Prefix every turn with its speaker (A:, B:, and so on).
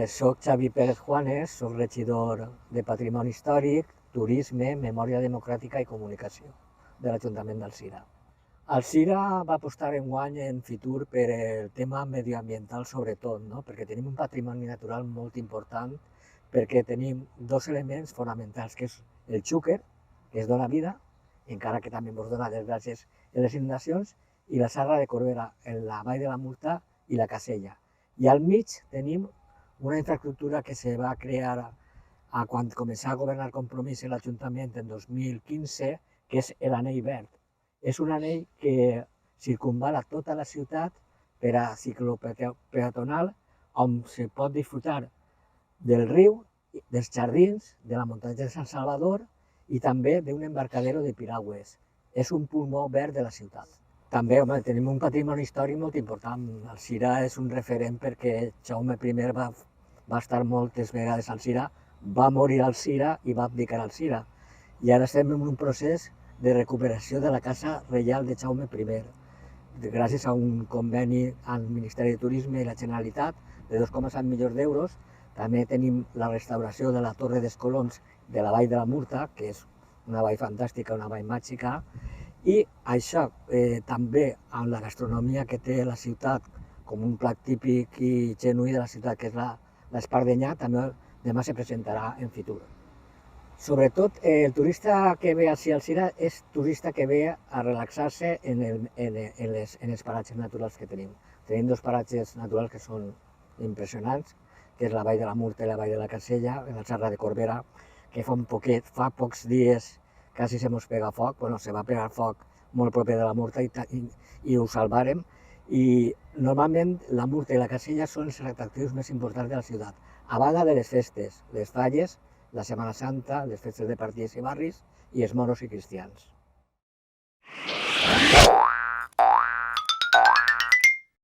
A: Soc Xavi Pérez Juanes, soc regidor de Patrimoni Històric, Turisme, Memòria Democràtica i Comunicació de l'Ajuntament d'Alzira. Alzira va apostar enguany en Fitur per el tema medioambiental sobretot, no? Perquè tenim un patrimoni natural molt important, perquè tenim dos elements fonamentals, que és el xúquer, que es dona vida, encara que també ens dona desgràcies en les inundacions, i la Serra de Corbera, en la Vall de la Murta i la Casella. I al mig tenim una infraestructura que se va crear quan començà a governar Compromís en l'Ajuntament en 2015, que és l'anell verd. És un anell que circumvala tota la ciutat per a ciclopeatonal, on se pot disfrutar del riu, dels jardins, de la muntanya de Sant Salvador i també d'un embarcadero de piragües. És un pulmó verd de la ciutat. També tenim un patrimoni històric molt important. Alzira és un referent perquè Jaume I va estar moltes vegades a Alzira, va morir a Alzira i va abdicar a Alzira. I ara estem en un procés de recuperació de la Casa Reial de Jaume I, gràcies a un conveni al Ministeri de Turisme i la Generalitat de 2,7 milions d'euros. També tenim la restauració de la Torre dels Colons de la Vall de la Murta, que és una vall fantàstica, una vall màgica, i això també amb la gastronomia que té la ciutat com un plat típic i genuí de la ciutat, que és l'espardenya, també demà se presentarà en Fitur. Sobretot, el turista que ve a Alzira és turista que ve a relaxar-se en els paratges naturals que tenim. Tenim dos paratges naturals que són impressionants, que és la Vall de la Murta i la Vall de la Casella, en la Serra de Corbera, que fa pocs dies quasi se mos pega foc, bueno, se va pegar foc molt proper de la Murta i ho salvàrem. I normalment la Murta i la Casella són els atractius més importants de la ciutat, a banda de les festes, les falles, la Setmana Santa, les festes de partits i barris i els moros i cristians.